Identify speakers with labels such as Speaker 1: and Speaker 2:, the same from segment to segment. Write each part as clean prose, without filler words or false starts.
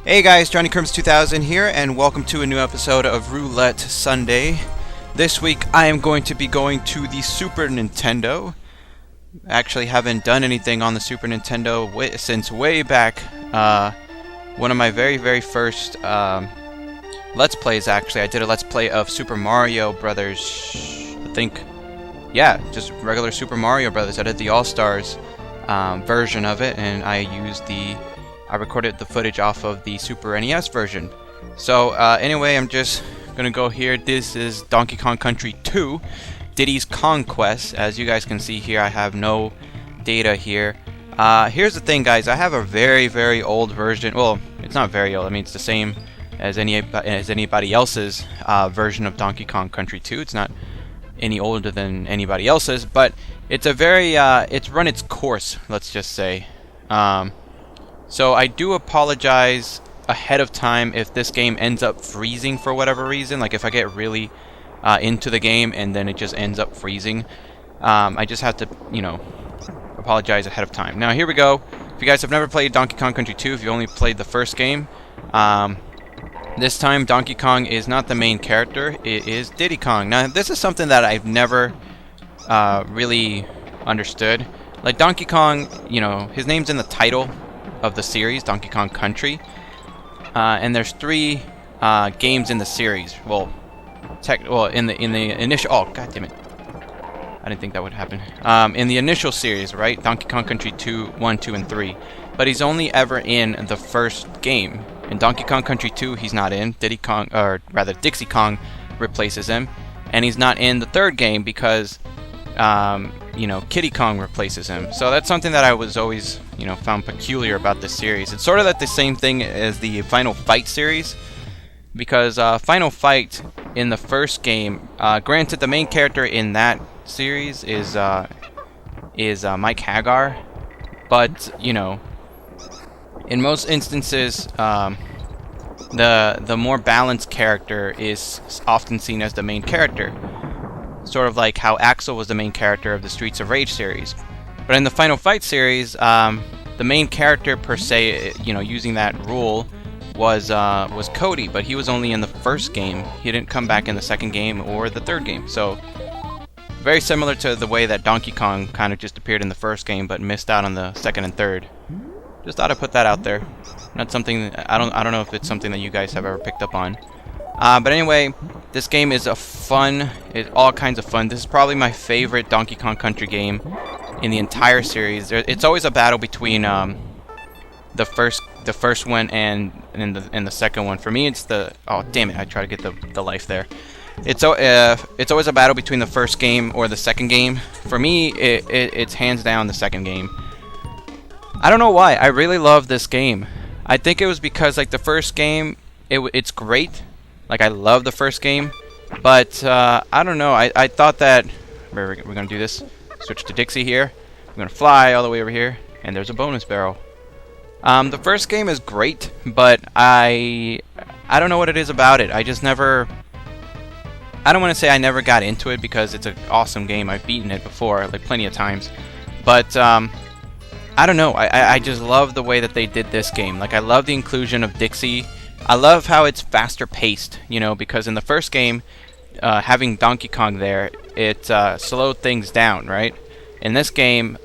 Speaker 1: Hey guys, Johnny Crims 2000 here, and welcome to a new episode of Roulette Sunday. This week I am going to be going to the Super Nintendo. Actually haven't done anything on the Super Nintendo since way back. One of my very first Let's Plays, actually. I did a Let's Play of Super Mario Brothers, I think. Yeah, just regular Super Mario Brothers. I did the All-Stars version of it, and I recorded the footage off of the Super NES version. So anyway, I'm just gonna go here. This is Donkey Kong Country 2, Diddy's Conquest. As you guys can see here, I have no data here. Here's the thing, guys. I have a very old version. Well, it's not very old. I mean, it's the same as anybody else's version of Donkey Kong Country 2. It's not any older than anybody else's, but it's a it's run its course, let's just say. So I do apologize ahead of time if this game ends up freezing for whatever reason. Like if I get really into the game and then it just ends up freezing. I just have to, apologize ahead of time. Now here we go. If you guys have never played Donkey Kong Country 2, if you only played the first game, this time Donkey Kong is not the main character, it is Diddy Kong. Now this is something that I've never really understood. Like Donkey Kong, his name's in the title of the series, Donkey Kong Country, and there's 3 games in the series. Well, in the initial. Oh, god damn it! I didn't think that would happen. In the initial series, right? Donkey Kong Country 2, 1, 2, and 3. But he's only ever in the first game. In Donkey Kong Country 2, he's not in. Dixie Kong replaces him, and he's not in the third game because Kiddy Kong replaces him. So that's something that I was always, found peculiar about this series. It's sort of like the same thing as the Final Fight series, because Final Fight in the first game, granted the main character in that series is Mike Hagar, but in most instances, the more balanced character is often seen as the main character. Sort of like how Axel was the main character of the Streets of Rage series. But in the Final Fight series, the main character per se, using that rule, was Cody, but he was only in the first game. He didn't come back in the second game or the third game. So very similar to the way that Donkey Kong kind of just appeared in the first game, but missed out on the second and third. Just thought I'd put that out there. Not something I don't know if it's something that you guys have ever picked up on. But anyway, this game is it's all kinds of fun. This is probably my favorite Donkey Kong Country game in the entire series. It's always a battle between the first one and the second one. For me, it's the oh damn it! I try to get the life there. It's always a battle between the first game or the second game. For me, it's hands down the second game. I don't know why. I really love this game. I think it was because like the first game, it's great. Like, I love the first game, but I don't know. I thought that we're going to do this. Switch to Dixie here. We're going to fly all the way over here, and there's a bonus barrel. The first game is great, but I don't know what it is about it. I just never... I don't want to say I never got into it because it's an awesome game. I've beaten it before, like plenty of times. But I don't know. I just love the way that they did this game. Like, I love the inclusion of Dixie. I love how it's faster paced, because in the first game, having Donkey Kong there, it slowed things down, right? In this game,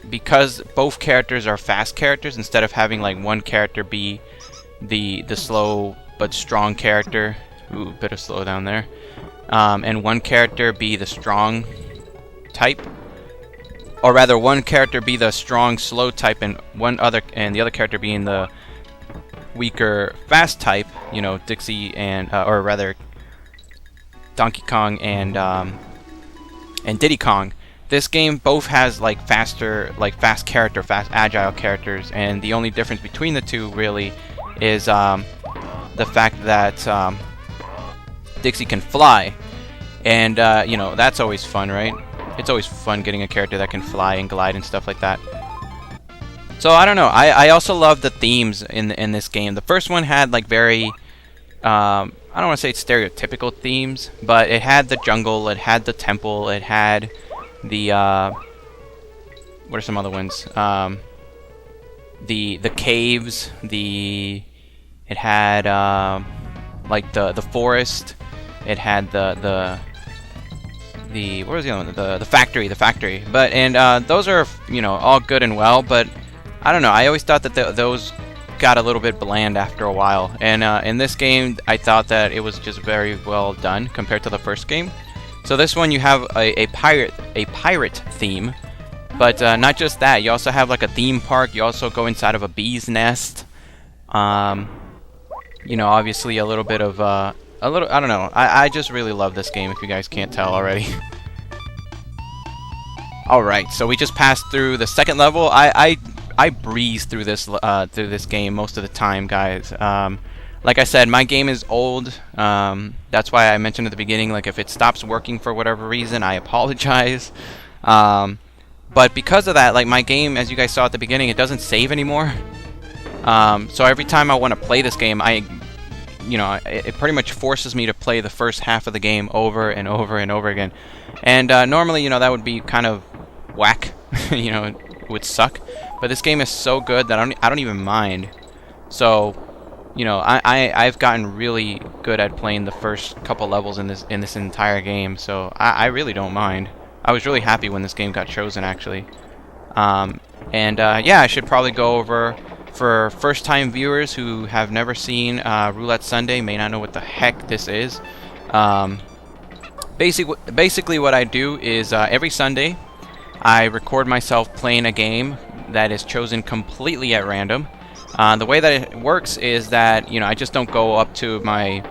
Speaker 1: because both characters are fast characters, instead of having like one character be the slow but strong character, ooh, bit of slow down there, and one character be the strong type, or rather, one character be the strong slow type, and the other character being the weaker fast type, Dixie and or rather Donkey Kong and Diddy Kong. This game both has like fast agile characters, and the only difference between the two really is the fact that Dixie can fly, and that's always fun, right? It's always fun getting a character that can fly and glide and stuff like that. So I don't know. I also love the themes in this game. The first one had like very I don't want to say it's stereotypical themes, but it had the jungle, it had the temple, it had the what are some other ones? the caves, it had like the forest, it had the what was the other one? The factory. But those are, you know, all good and well, but I don't know, I always thought that those got a little bit bland after a while, and in this game I thought that it was just very well done compared to the first game. So this one you have a pirate theme, but not just that, you also have like a theme park. You also go inside of a bee's nest. You know, obviously a little bit of I don't know, I just really love this game, if you guys can't tell already. Alright, so we just passed through the second level. I breeze through this game most of the time, guys. Like I said, my game is old. That's why I mentioned at the beginning, like, if it stops working for whatever reason, I apologize. But because of that, like, my game, as you guys saw at the beginning, it doesn't save anymore. So every time I want to play this game, you know, it pretty much forces me to play the first half of the game over and over and over again. And normally, you know, that would be kind of whack. You know, it would suck. But this game is so good that I don't even mind. So, you know, I've gotten really good at playing the first couple levels in this entire game. So I really don't mind. I was really happy when this game got chosen, actually. Yeah, I should probably go over, for first-time viewers who have never seen Roulette Sunday, may not know what the heck this is. Basically what I do is every Sunday I record myself playing a game that is chosen completely at random. The way that it works is that, you know, I just don't go up to my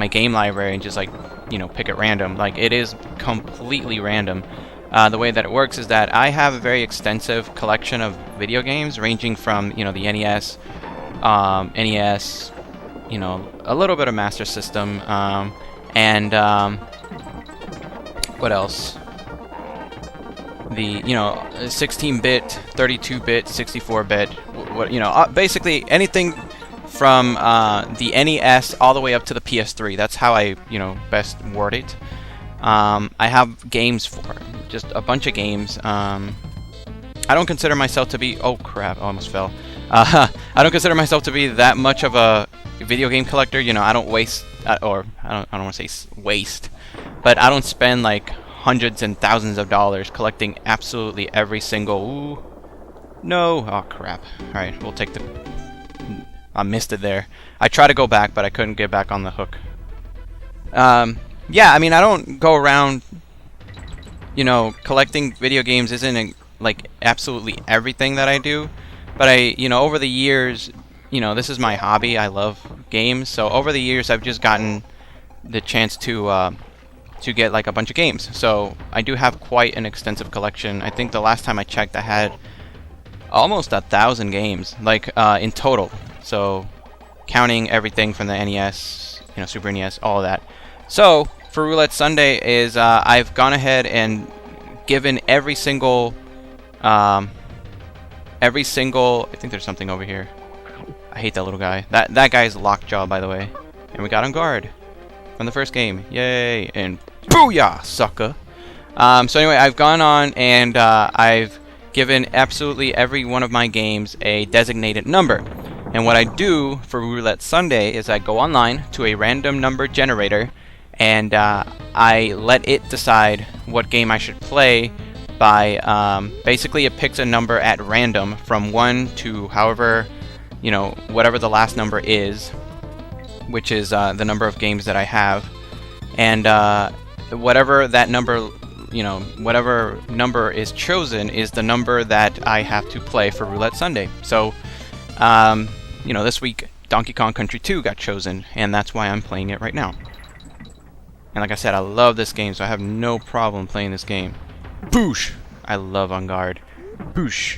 Speaker 1: game library and just, like, you know, pick at random. Like, it is completely random. The way that it works is that I have a very extensive collection of video games, ranging from, you know, the NES, you know, a little bit of Master System, what else? The, you know, 16-bit, 32-bit, 64-bit, what, you know, basically anything from the NES all the way up to the PS3. That's how I, you know, best word it. I have games for just a bunch of games. I don't consider myself to be, oh crap, I almost fell. I don't consider myself to be that much of a video game collector. You know, I don't waste, or I don't want to say waste, but I don't spend like hundreds and thousands of dollars collecting absolutely every single, ooh, no, oh crap. Alright, we'll take the, I missed it there. I tried to go back, but I couldn't get back on the hook. Yeah, I mean, I don't go around, you know, collecting video games isn't like absolutely everything that I do, but you know, over the years, you know, this is my hobby. I love games, so over the years I've just gotten the chance to get like a bunch of games. So I do have quite an extensive collection. I think the last time I checked, I had almost 1,000 games, like in total. So counting everything from the NES, you know, Super NES, all of that. So for Roulette Sunday is I've gone ahead and given every single, I think there's something over here. I hate that little guy. That guy's lockjaw, by the way. And we got on guard from the first game. Yay! And booyah, sucker! So anyway, I've gone on and I've given absolutely every one of my games a designated number. And what I do for Roulette Sunday is I go online to a random number generator, and I let it decide what game I should play by, basically it picks a number at random from 1 to however, you know, whatever the last number is, which is the number of games that I have. And whatever that number, you know, whatever number is chosen is the number that I have to play for Roulette Sunday. So, you know, this week Donkey Kong Country 2 got chosen, and that's why I'm playing it right now. And like I said, I love this game, so I have no problem playing this game. Boosh! I love On Guard. Boosh!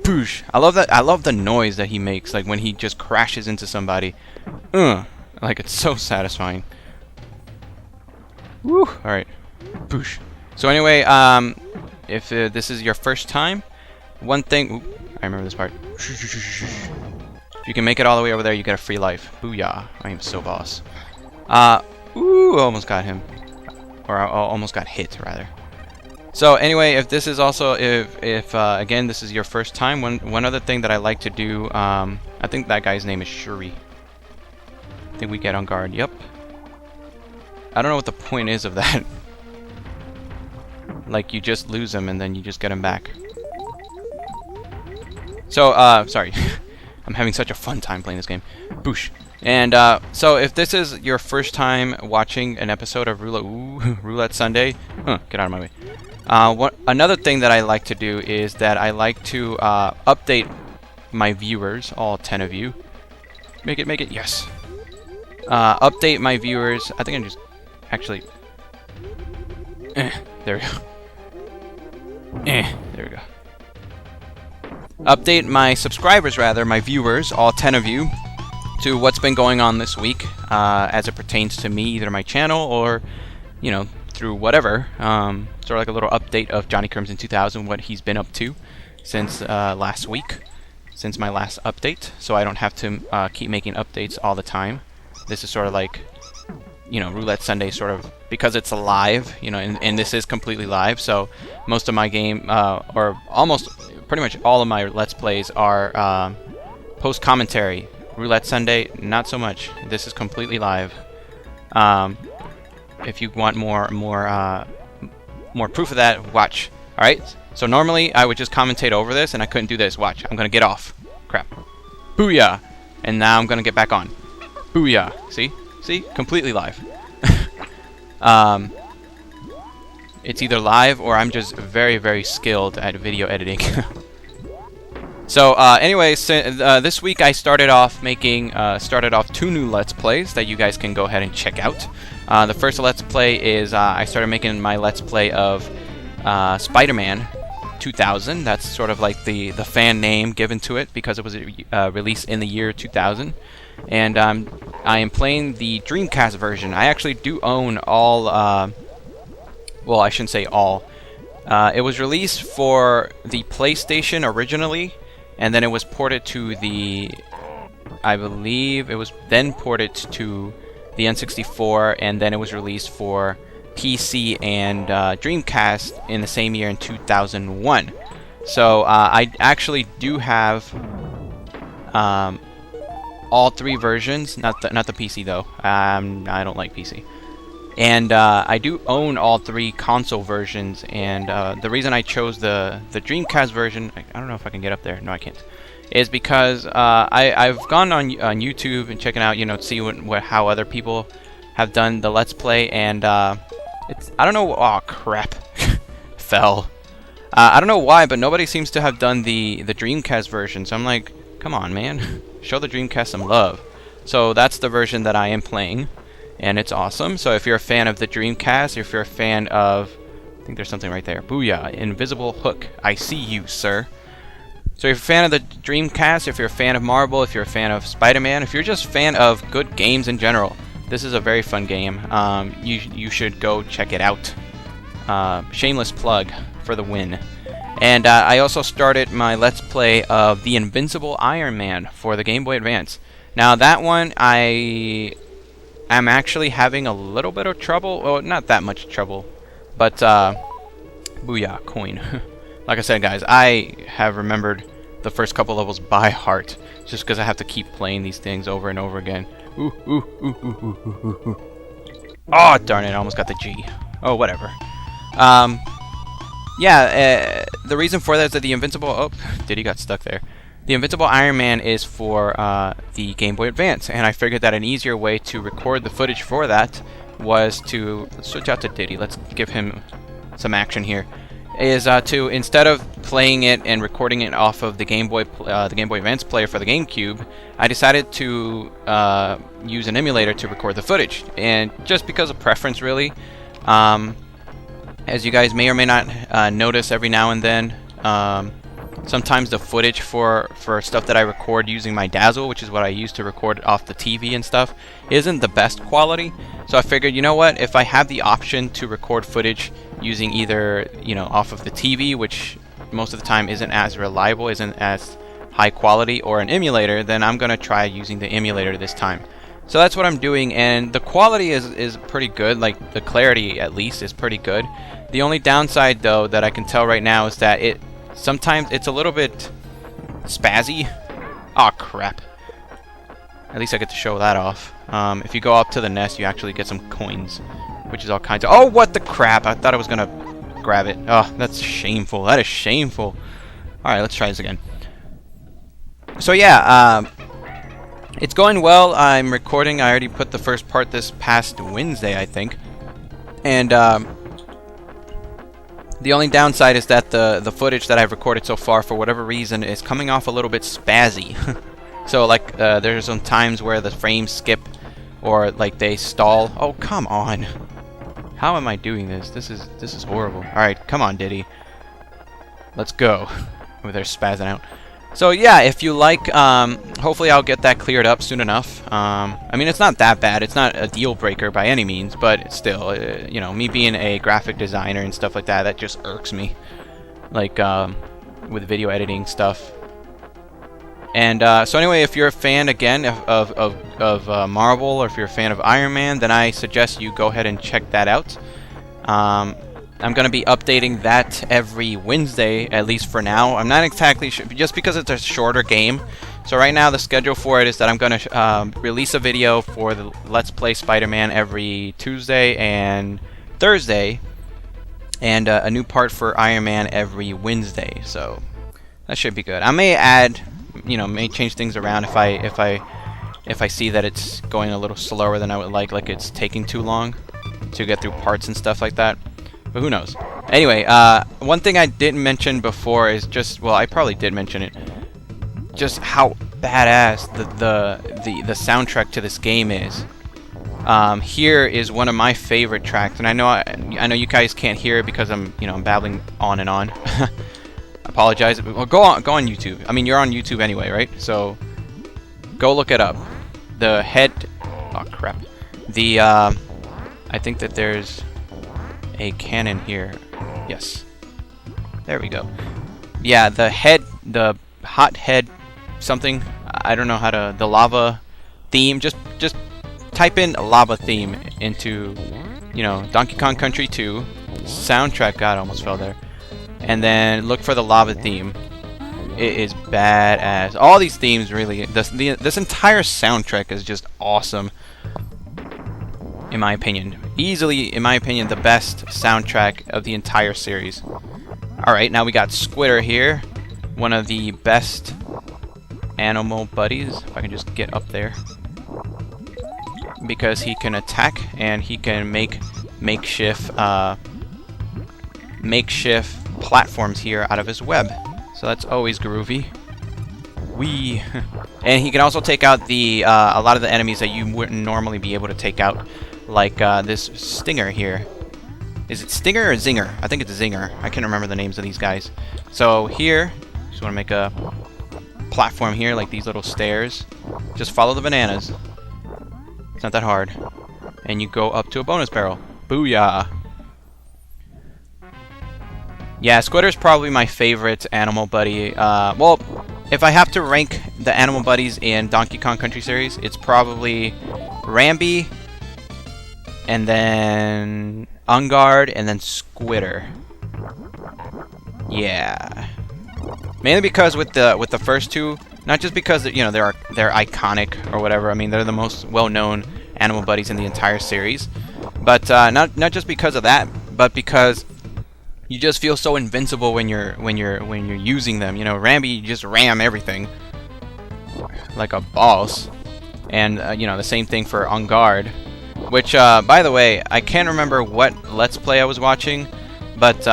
Speaker 1: Boosh! I love that. I love the noise that he makes, like when he just crashes into somebody. Like, it's so satisfying. Woo! Alright. Boosh. So anyway, if this is your first time, one thing... Ooh, I remember this part. If you can make it all the way over there, you get a free life. Booyah. I am so boss. Ooh, almost got him. Or I almost got hit, rather. So anyway, if this is also, if again, this is your first time, one other thing that I like to do, I think that guy's name is Shuri. I think we get on guard, yep. I don't know what the point is of that. Like, you just lose him and then you just get him back. So, sorry. I'm having such a fun time playing this game. Boosh. And, so if this is your first time watching an episode of Roulette Sunday, get out of my way. Another thing that I like to do is that I like to, update my viewers, all 10 of you. Make it, yes. Update my viewers. I think I'm just, actually, there we go. There we go. Update my subscribers, rather, my viewers, all 10 of you, to what's been going on this week, as it pertains to me, either my channel or, you know, through whatever. Sort of like a little update of Johnny Crimson 2000, what he's been up to since last week, since my last update, so I don't have to keep making updates all the time. This is sort of like, you know, Roulette Sunday, sort of, because it's live, you know, and this is completely live, so most of my game, or almost pretty much all of my Let's Plays are post-commentary. Roulette Sunday, not so much. This is completely live. If you want more proof of that, watch. Alright? So normally I would just commentate over this, and I couldn't do this. Watch. I'm going to get off. Crap. Booyah! And now I'm going to get back on. Booyah! See? See? Completely live. It's either live or I'm just very, very skilled at video editing. So, anyway, this week I started off making, two new Let's Plays that you guys can go ahead and check out. The first Let's Play is, I started making my Let's Play of, Spider-Man 2000. That's sort of like the fan name given to it because it was released in the year 2000. And, I am playing the Dreamcast version. I actually do own all, well, I shouldn't say all. It was released for the PlayStation originally, and then it was ported to the, I believe it was then ported to the N64, and then it was released for PC and Dreamcast in the same year in 2001. So I actually do have all three versions, not the PC though. I don't like PC. And I do own all three console versions, and the reason I chose the Dreamcast version, I don't know if I can get up there, no I can't, is because I've gone on YouTube and checking out, you know, to see how other people have done the Let's Play, and it's, I don't know, oh crap, fell. I don't know why, but nobody seems to have done the Dreamcast version, so I'm like, come on man, show the Dreamcast some love. So that's the version that I am playing. And it's awesome. So if you're a fan of the Dreamcast, if you're a fan of, I think there's something right there. Booyah, Invisible Hook. I see you, sir. So if you're a fan of the Dreamcast, if you're a fan of Marvel, if you're a fan of Spider-Man, if you're just a fan of good games in general, this is a very fun game. You should go check it out. Shameless plug for the win. And I also started my Let's Play of the Invincible Iron Man for the Game Boy Advance. Now that one, I'm actually having a little bit of trouble. Well, not that much trouble, but booyah, coin. Like I said, guys, I have remembered the first couple levels by heart, just because I have to keep playing these things over and over again. Ooh, ooh, ooh, ooh, ooh, ooh, ooh, ooh. Oh, darn it, I almost got the G. Oh, whatever. Yeah, the reason for that is that the Invincible... Oh, Diddy got stuck there. The Invincible Iron Man is for the Game Boy Advance, and I figured that an easier way to record the footage for that was to... Let's switch out to Diddy. Let's give him some action here. Is to, instead of playing it and recording it off of the Game Boy Advance player for the GameCube, I decided to use an emulator to record the footage, and just because of preference, really. As you guys may or may not notice every now and then, sometimes the footage for stuff that I record using my Dazzle, which is what I use to record off the TV and stuff, isn't the best quality. So I figured, you know what, if I have the option to record footage using either, you know, off of the TV, which most of the time isn't as reliable, isn't as high quality, or an emulator, then I'm going to try using the emulator this time. So that's what I'm doing, and the quality is pretty good. Like, the clarity, at least, is pretty good. The only downside, though, that I can tell right now is that sometimes it's a little bit spazzy. Aw, crap. At least I get to show that off. If you go up to the nest, you actually get some coins, which is all kinds of... Oh, what the crap! I thought I was gonna grab it. Oh, that's shameful. That is shameful. Alright, let's try this again. So, yeah, it's going well. I'm recording. I already put the first part this past Wednesday, I think. And, the only downside is that the footage that I've recorded so far, for whatever reason, is coming off a little bit spazzy. So, like, there's some times where the frames skip, or, like, they stall. Oh, come on. How am I doing this? This is horrible. Alright, come on, Diddy. Let's go. Oh, they're spazzing out. So, yeah, if you like, hopefully I'll get that cleared up soon enough. I mean, it's not that bad. It's not a deal breaker by any means, but still, you know, me being a graphic designer and stuff like that, that just irks me. Like, with video editing stuff. And, so anyway, if you're a fan, again, of Marvel, or if you're a fan of Iron Man, then I suggest you go ahead and check that out. I'm going to be updating that every Wednesday, at least for now. I'm not exactly sure, just because it's a shorter game. So right now the schedule for it is that I'm going to release a video for the Let's Play Spider-Man every Tuesday and Thursday, and a new part for Iron Man every Wednesday. So that should be good. I may add, you know, may change things around if I see that it's going a little slower than I would like it's taking too long to get through parts and stuff like that. But who knows? Anyway, one thing I didn't mention before is just, well, I probably did mention it, just how badass the soundtrack to this game is. Here is one of my favorite tracks, and I know you guys can't hear it because I'm babbling on and on. Apologize. Well, go on YouTube. I mean, you're on YouTube anyway, right? So go look it up. The head. Oh crap. The I think that there's a cannon here. Yes. There we go. Yeah, the head, the hot head something. I don't know how to, the lava theme. Just type in lava theme into, Donkey Kong Country 2 soundtrack. God, I almost fell there. And then look for the lava theme. It is badass. All these themes really, this entire soundtrack is just awesome. In my opinion. Easily, in my opinion, the best soundtrack of the entire series. Alright, now we got Squitter here. One of the best animal buddies. If I can just get up there. Because he can attack and he can make makeshift platforms here out of his web. So that's always groovy. Wee. And he can also take out a lot of the enemies that you wouldn't normally be able to take out. Like this Stinger here. Is it Stinger or Zinger? I think it's Zinger. I can't remember the names of these guys. So here, just want to make a platform here, like these little stairs. Just follow the bananas. It's not that hard. And you go up to a bonus barrel. Booyah! Yeah, Squitter's probably my favorite animal buddy. Well, if I have to rank the animal buddies in Donkey Kong Country series, it's probably Rambi, and then Unguard, and then Squitter. Yeah. Mainly because with the first two, not just because they're iconic or whatever. I mean, they're the most well-known animal buddies in the entire series. But not just because of that, but because you just feel so invincible when you're using them. Rambi, you just ram everything like a boss. And the same thing for Unguard. Which, by the way, I can't remember what Let's Play I was watching, but,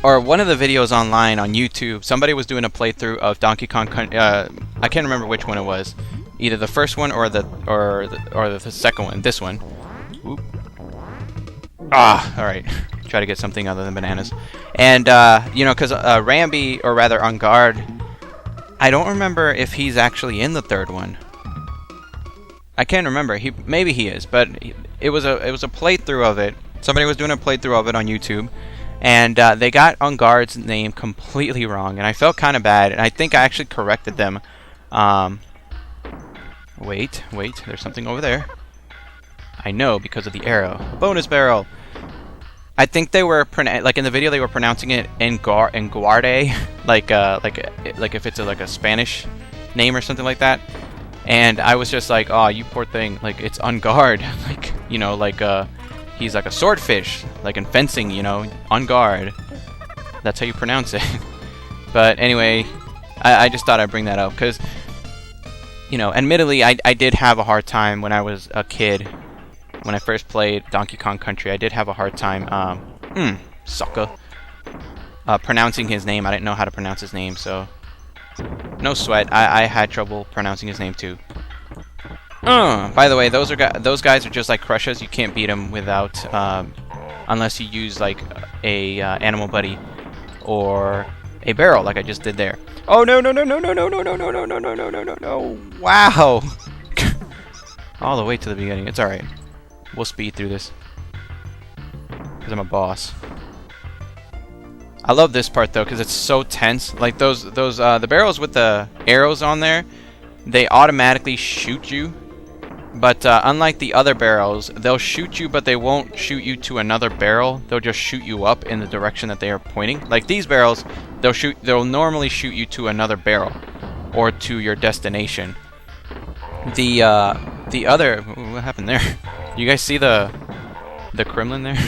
Speaker 1: or one of the videos online on YouTube, somebody was doing a playthrough of Donkey Kong, I can't remember which one it was, either the first one or the second one, this one. Oop. Alright, try to get something other than bananas. And, because Rambi, or rather Unguard, I don't remember if he's actually in the third one. I can't remember. Maybe he is, but it was a playthrough of it. Somebody was doing a playthrough of it on YouTube, and they got Unguard's name completely wrong, and I felt kind of bad. And I think I actually corrected them Wait, there's something over there. I know because of the arrow. A bonus barrel! I think they were, like in the video, they were pronouncing it Enguarde, like if it's like a Spanish name or something like that. And I was just like, oh, you poor thing, like it's on guard, like, you know, like he's like a swordfish, like in fencing, you know, on guard. That's how you pronounce it. But anyway, I just thought I'd bring that up because, you know, admittedly, I did have a hard time when I was a kid. When I first played Donkey Kong Country, I did have a hard time, sucker, pronouncing his name. I didn't know how to pronounce his name, so no sweat. I had trouble pronouncing his name too. By the way, those guys are just like Crushes. You can't beat them without, unless you use like a animal buddy or a barrel, like I just did there. Oh no! Wow! All the way to the beginning. It's all right. We'll speed through this because I'm a boss. I love this part though because it's so tense. Like the barrels with the arrows on there, they automatically shoot you. But unlike the other barrels, they'll shoot you, but they won't shoot you to another barrel. They'll just shoot you up in the direction that they are pointing. Like these barrels, they'll normally shoot you to another barrel or to your destination. The other, what happened there? You guys see the Kremlin there?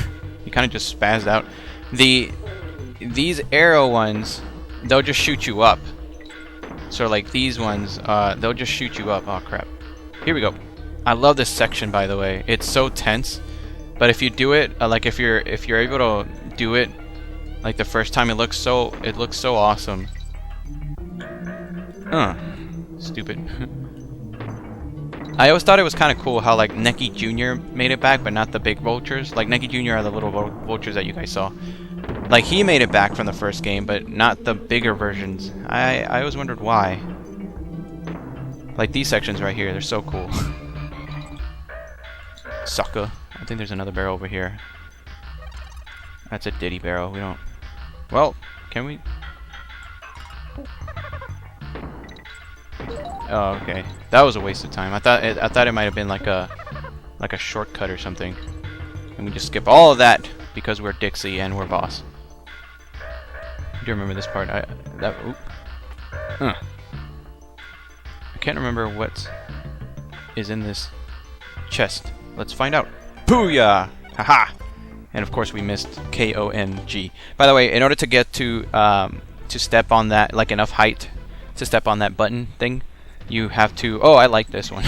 Speaker 1: He kind of just spazzed out. These arrow ones, they'll just shoot you up. So like these ones, they'll just shoot you up. Oh crap! Here we go. I love this section, by the way. It's so tense. But if you do it, like if you're able to do it, like the first time, it looks so awesome. Stupid. I always thought it was kind of cool how like Neki Jr. made it back, but not the big vultures. Like Neki Jr. are the little vultures that you guys saw. Like he made it back from the first game, but not the bigger versions. I always wondered why. Like these sections right here, they're so cool. Sucker. I think there's another barrel over here. That's a Diddy barrel. We don't. Well, can we? Oh, okay. That was a waste of time. I thought it might have been like a shortcut or something. And we just skip all of that because we're Dixie and we're boss. I do remember this part. I can't remember what is in this chest. Let's find out. Booyah! Haha! And of course we missed K-O-N-G. By the way, in order to get to step on that, like enough height to step on that button thing, you have to... Oh, I like this one.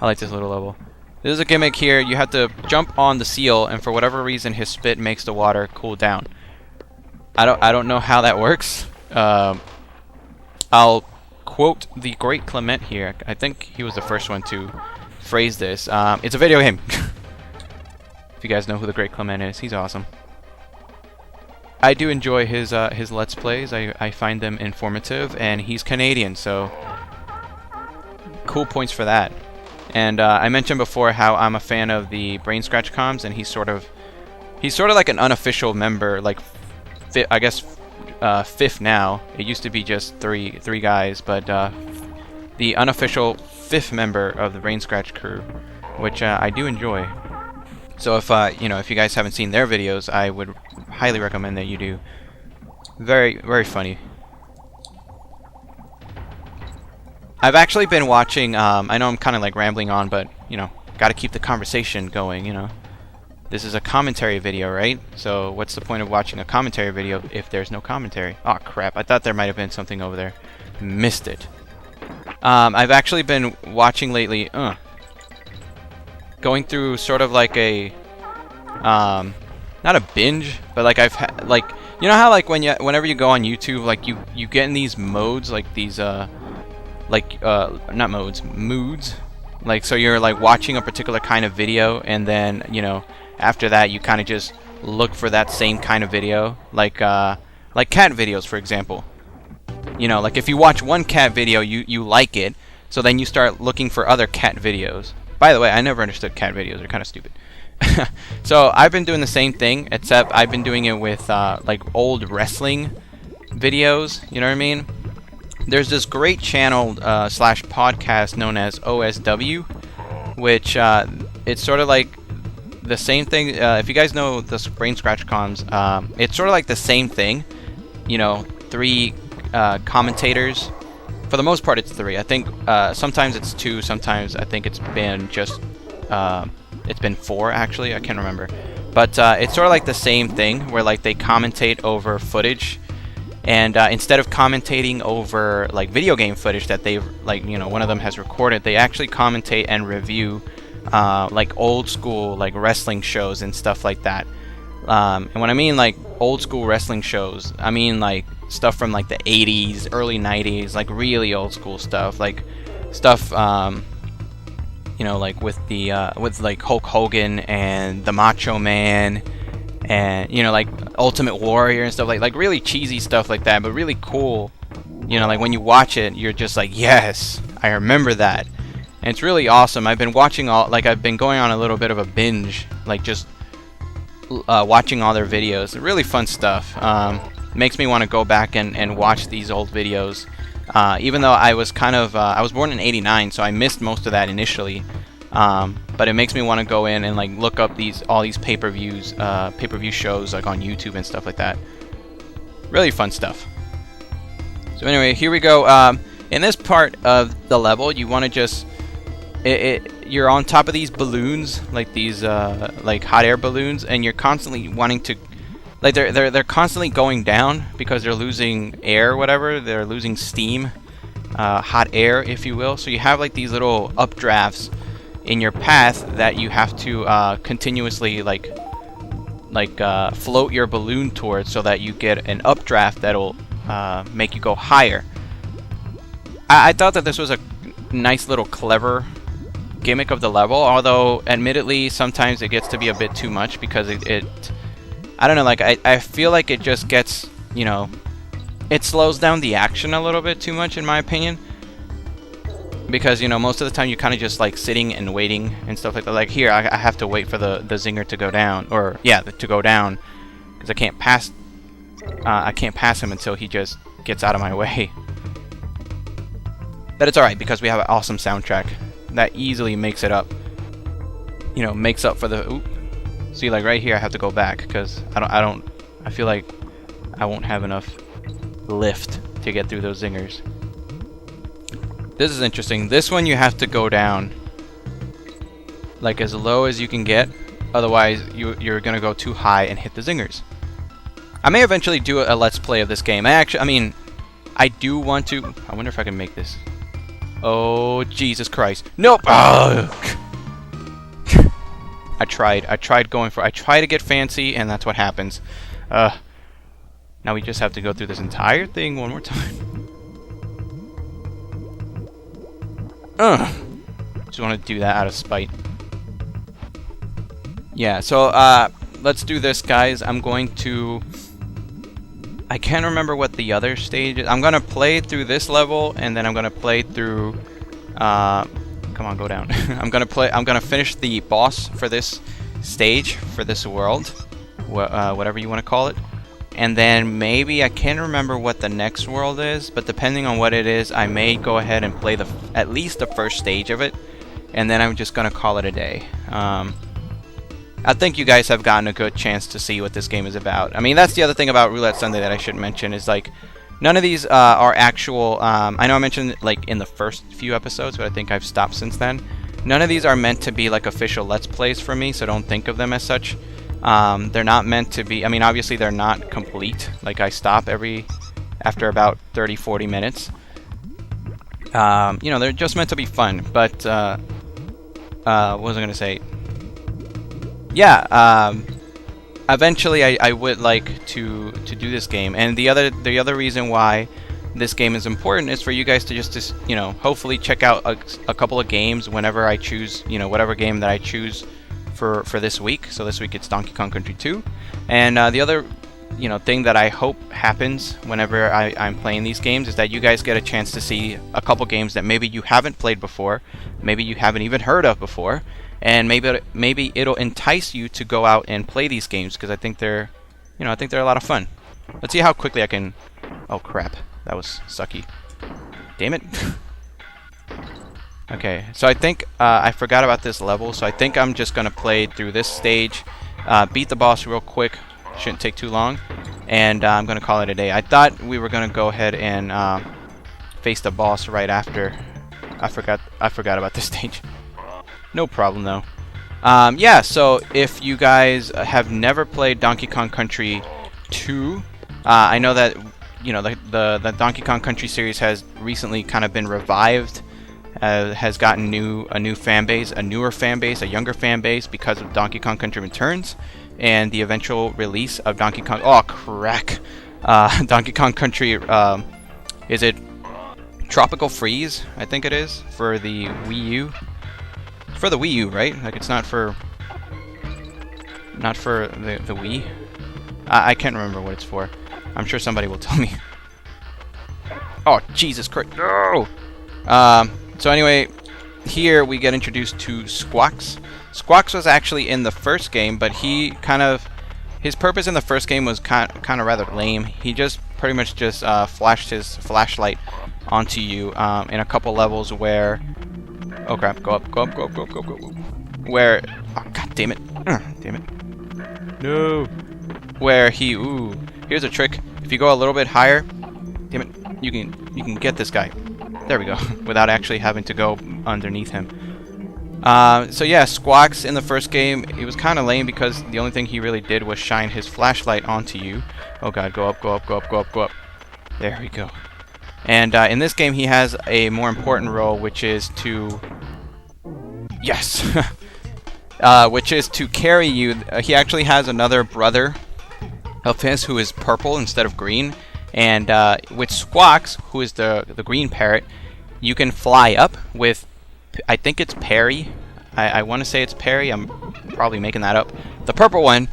Speaker 1: I like this little level. There's a gimmick here. You have to jump on the seal, and for whatever reason, his spit makes the water cool down. I don't know how that works. I'll quote the great Clement here. I think he was the first one to phrase this. It's a video game. If you guys know who the great Clement is, he's awesome. I do enjoy his Let's Plays. I find them informative, and he's Canadian, so cool points for that. And I mentioned before how I'm a fan of the Brain Scratch comms, and he's sort of like an unofficial member, like I guess fifth now. It used to be just three guys, but the unofficial fifth member of the Brain Scratch crew, which I do enjoy. So if if you guys haven't seen their videos, I would highly recommend that you do. Very, very funny. I've actually been watching, I know I'm kind of like rambling on, but, gotta keep the conversation going, This is a commentary video, right? So what's the point of watching a commentary video if there's no commentary? Oh crap, I thought there might have been something over there. Missed it. I've actually been watching lately, going through sort of like a, not a binge, but like I've had, like, you know how like whenever you go on YouTube, like you get in these modes, like these, not modes, moods. Like, so you're like watching a particular kind of video, and then, after that you kind of just look for that same kind of video, like cat videos, for example. Like if you watch one cat video, you like it, so then you start looking for other cat videos. By the way, I never understood cat videos. They're kind of stupid. So I've been doing the same thing, except I've been doing it with like old wrestling videos, you know what I mean? there's this great channel slash podcast known as OSW, which it's sort of like the same thing. If you guys know the Brain Scratch Cons, it's sort of like the same thing. You know, 3 commentators. For the most part, it's 3. I think sometimes it's 2. Sometimes I think it's been just it's been 4 actually. I can't remember. But it's sort of like the same thing where like they commentate over footage, and instead of commentating over like video game footage that they've like, you know, one of them has recorded, they actually commentate and review like old school like wrestling shows and stuff like that. And when I mean like old school wrestling shows, I mean like stuff from like the 80s, early 90s, like really old school stuff, like stuff you know, like with the with like Hulk Hogan and the Macho Man, and you know, like Ultimate Warrior and stuff, like really cheesy stuff like that, but really cool. You know, like when you watch it, you're just like, yes, I remember that. And it's really awesome. I've been watching I've been going on a little bit of a binge, like just watching all their videos. Really fun stuff. Makes me want to go back and watch these old videos. Even though I was kind of, I was born in '89, so I missed most of that initially. But it makes me want to go in and like look up all these pay-per-view shows like on YouTube and stuff like that. Really fun stuff. So anyway, here we go. In this part of the level, you want to just you're on top of these balloons, like these like hot air balloons, and you're constantly wanting to, like they're constantly going down because they're losing air, whatever. They're losing steam, hot air, if you will. So you have like these little updrafts in your path that you have to continuously like float your balloon towards, so that you get an updraft that'll make you go higher. I thought that this was a nice little clever gimmick of the level, although admittedly sometimes it gets to be a bit too much because it I don't know, like I feel like it just gets, you know, it slows down the action a little bit too much in my opinion, because, you know, most of the time you're kind of just like sitting and waiting and stuff like that. Like here, I have to wait for the zinger to go down, or yeah, to go down, because I can't pass him until he just gets out of my way. But it's alright because we have an awesome soundtrack that easily makes it up. You know, makes up for the oop. See, like right here I have to go back because I feel like I won't have enough lift to get through those zingers. This is interesting. This one you have to go down like as low as you can get, otherwise you're gonna go too high and hit the zingers. I may eventually do a let's play of this game. I do want to. I wonder if I can make this. Oh, Jesus Christ. Nope! I tried to get fancy, and that's what happens. Now we just have to go through this entire thing one more time. Just want to do that out of spite. Yeah, so, let's do this, guys. I'm going to... I can't remember what the other stage is. I'm gonna play through this level, and then I'm gonna play through. Come on, go down. I'm gonna finish the boss for this stage, for this world, whatever you want to call it, and then maybe I can't remember what the next world is. But depending on what it is, I may go ahead and play at least the first stage of it, and then I'm just gonna call it a day. I think you guys have gotten a good chance to see what this game is about. I mean, that's the other thing about Roulette Sunday that I should mention, is like none of these are actual. I know I mentioned like in the first few episodes, but I think I've stopped since then. None of these are meant to be like official Let's Plays for me, so don't think of them as such. They're not meant to be. I mean, obviously they're not complete. Like I stop after about 30-40 minutes. You know, they're just meant to be fun. But what was I gonna say? Yeah, eventually I would like to do this game, and the other reason why this game is important is for you guys to just you know, hopefully check out a couple of games whenever I choose, you know, whatever game that I choose for this week. So this week it's Donkey Kong Country 2, and the other, you know, thing that I hope happens whenever I'm playing these games is that you guys get a chance to see a couple games that maybe you haven't played before, maybe you haven't even heard of before. And maybe it'll entice you to go out and play these games, because I think they're a lot of fun. Let's see how quickly I can. Oh crap, that was sucky. Damn it. Okay, so I think I forgot about this level, so I think I'm just gonna play through this stage, beat the boss real quick, shouldn't take too long, and I'm gonna call it a day. I thought we were gonna go ahead and face the boss right after. I forgot about this stage. No problem though. Yeah, so if you guys have never played Donkey Kong Country 2, I know that the Donkey Kong Country series has recently kind of been revived. Has gotten a new fan base, a newer fan base, a younger fan base because of Donkey Kong Country Returns and the eventual release of Donkey Kong. Oh, crack! Donkey Kong Country. Is it Tropical Freeze? I think it is for the Wii U. It's for the Wii U, right? Like it's not for the Wii. I can't remember what it's for. I'm sure somebody will tell me. Oh, Jesus Christ! No. So anyway, here we get introduced to Squawks. Squawks was actually in the first game, but his purpose in the first game was kind of rather lame. He just pretty much just flashed his flashlight onto you in a couple levels where, oh crap, go up. Where, oh god damn it, damn it, no. Where here's a trick. If you go a little bit higher, damn it, you can get this guy. There we go, without actually having to go underneath him. So yeah, Squawks in the first game, he was kind of lame because the only thing he really did was shine his flashlight onto you. Oh god, go up. There we go. And in this game, he has a more important role, which is to... Yes! Which is to carry you. He actually has another brother of his who is purple instead of green. And with Squawks, who is the green parrot, you can fly up with, I think it's Perry. I want to say it's Perry. I'm probably making that up. The purple one,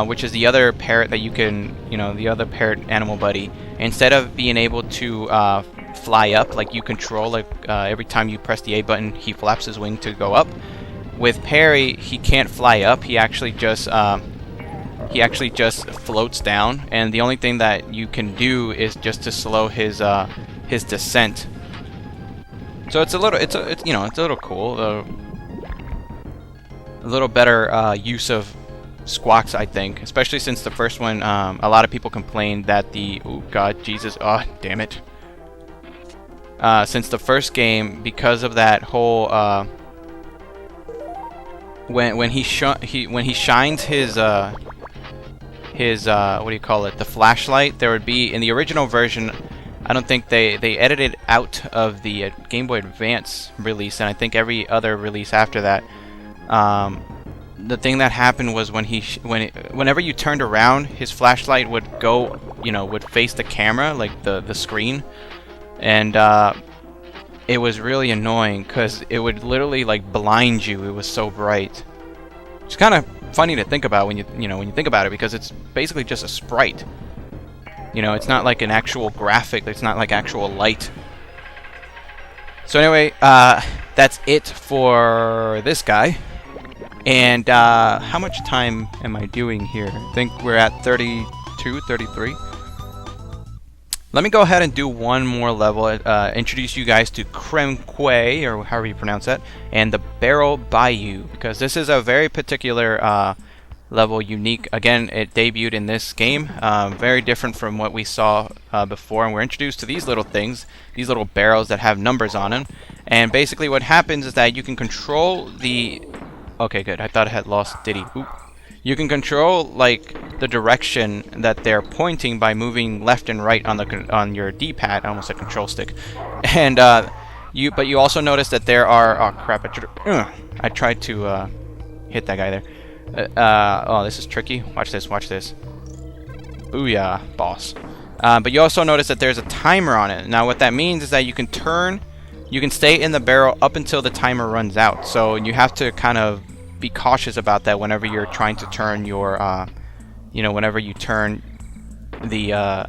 Speaker 1: which is the other parrot that you can, the other parrot animal buddy. Instead of being able to fly up like you control, like every time you press the A button, he flaps his wing to go up. With Perry, he can't fly up. He actually just floats down, and the only thing that you can do is just to slow his descent. So it's a little cool, a little better use of Squawks, I think, especially since the first one, a lot of people complained that oh god, Jesus, oh damn it. Since the first game, because of that whole when he shines his what do you call it, the flashlight, there would be, in the original version, I don't think they edited out of the Game Boy Advance release, and I think every other release after that, the thing that happened was whenever you turned around, his flashlight would go, would face the camera, like the screen, and it was really annoying because it would literally like blind you. It was so bright. It's kind of funny to think about when you think about it, because it's basically just a sprite. It's not like an actual graphic. It's not like actual light. So anyway, that's it for this guy. And how much time am I doing here? I think we're at 32, 33. Let me go ahead and do one more level, introduce you guys to Creme Quay, or however you pronounce that, and the Barrel Bayou, because this is a very particular level, unique. Again, it debuted in this game, very different from what we saw before, and we're introduced to these little things, these little barrels that have numbers on them, and basically what happens is that you can control the... Okay, good, I thought I had lost Diddy. Oop. You can control like the direction that they're pointing by moving left and right on your D-pad, almost a control stick. And but you also notice that there are, oh crap, I tried to hit that guy there. Oh, this is tricky. Watch this. Booyah, boss. But you also notice that there's a timer on it. Now what that means is that you can stay in the barrel up until the timer runs out. So you have to kind of be cautious about that whenever you're trying to turn your, whenever you turn the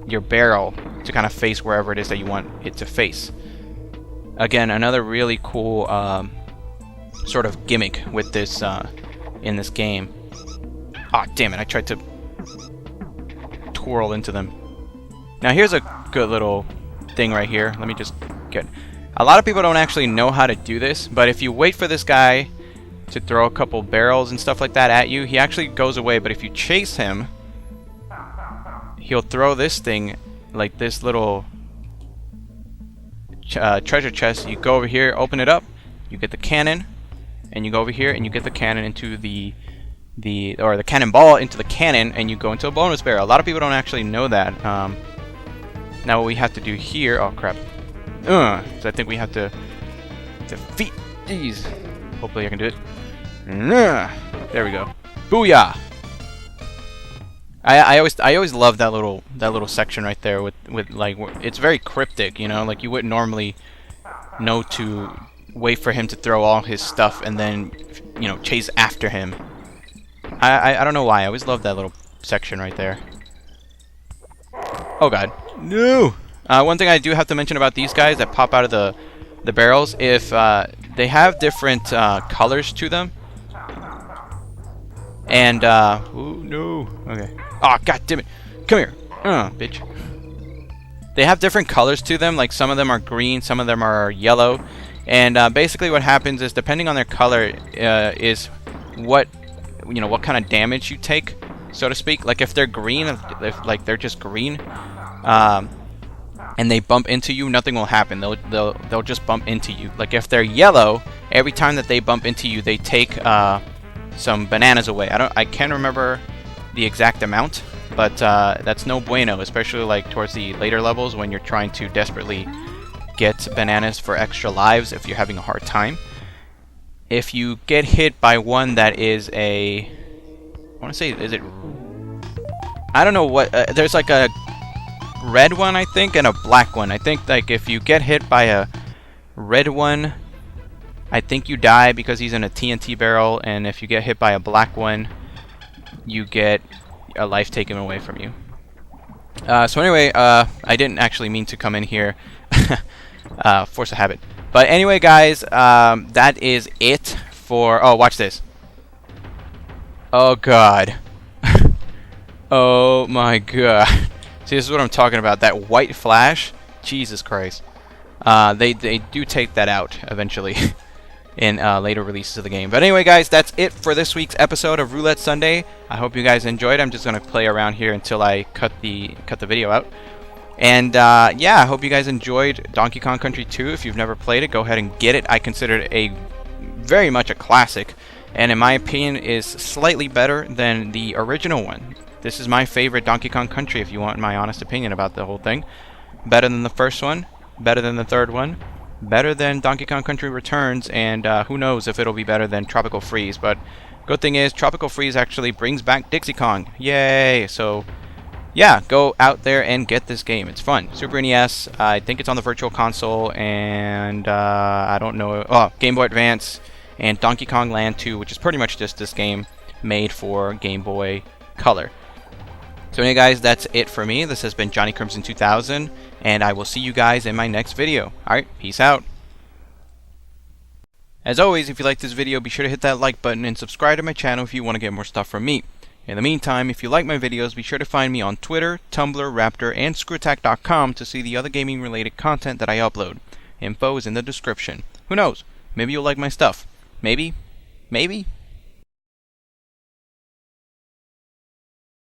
Speaker 1: your barrel to kind of face wherever it is that you want it to face. Again, another really cool sort of gimmick with this in this game. Ah, damn it! I tried to twirl into them. Now here's a good little thing right here. Let me just get... A lot of people don't actually know how to do this, but if you wait for this guy to throw a couple barrels and stuff like that at you, he actually goes away. But if you chase him, he'll throw this thing, like this little treasure chest. You go over here, open it up, you get the cannon, and you go over here and you get the cannon into the cannonball into the cannon, and you go into a bonus barrel. A lot of people don't actually know that. Now what we have to do here... Oh crap. So I think we have to defeat these. Hopefully I can do it. There we go. Booyah! I always love that little section right there with like, it's very cryptic, you know, like you wouldn't normally know to wait for him to throw all his stuff and then, you know, chase after him. I don't know why. I always love that little section right there. Oh god. No! One thing I do have to mention about these guys that pop out of the barrels, if they have different colors to them. And, ooh, no. Okay. Oh, god damn it. Come here. Bitch. They have different colors to them. Like, some of them are green, some of them are yellow. And basically what happens is, depending on their color, is what, you know, what kind of damage you take, so to speak. Like, if they're green, if like they're just green, and they bump into you, nothing will happen. They'll just bump into you. Like, if they're yellow, every time that they bump into you, they take some bananas away. I can't remember the exact amount, but that's no bueno, especially like towards the later levels when you're trying to desperately get bananas for extra lives if you're having a hard time. If you get hit by one that is a... I want to say, is it... I don't know what... there's like a red one, I think, and a black one. I think, like, if you get hit by a red one, I think you die because he's in a TNT barrel, and if you get hit by a black one, you get a life taken away from you. So anyway, I didn't actually mean to come in here. Force of habit. But anyway, guys, that is it for... Oh, watch this. Oh, God. Oh, my God. See, this is what I'm talking about. That white flash. Jesus Christ. They do take that out eventually in later releases of the game. But anyway, guys, that's it for this week's episode of Roulette Sunday. I hope you guys enjoyed. I'm just going to play around here until I cut the video out. And yeah, I hope you guys enjoyed Donkey Kong Country 2. If you've never played it, go ahead and get it. I consider it a very much a classic, and in my opinion is slightly better than the original one. This is my favorite Donkey Kong Country, if you want my honest opinion about the whole thing. Better than the first one, better than the third one, better than Donkey Kong Country Returns, and who knows if it'll be better than Tropical Freeze. But good thing is, Tropical Freeze actually brings back Dixie Kong. Yay! So yeah, go out there and get this game. It's fun. Super NES, I think it's on the Virtual Console, and I don't know, oh, Game Boy Advance, and Donkey Kong Land 2, which is pretty much just this game made for Game Boy Color. So anyway, guys, that's it for me. This has been Johnny Crimson 2000, and I will see you guys in my next video. Alright, peace out. As always, if you like this video, be sure to hit that like button and subscribe to my channel if you want to get more stuff from me. In the meantime, if you like my videos, be sure to find me on Twitter, Tumblr, Raptr, and Screwattack.com to see the other gaming-related content that I upload. Info is in the description. Who knows? Maybe you'll like my stuff. Maybe. Maybe.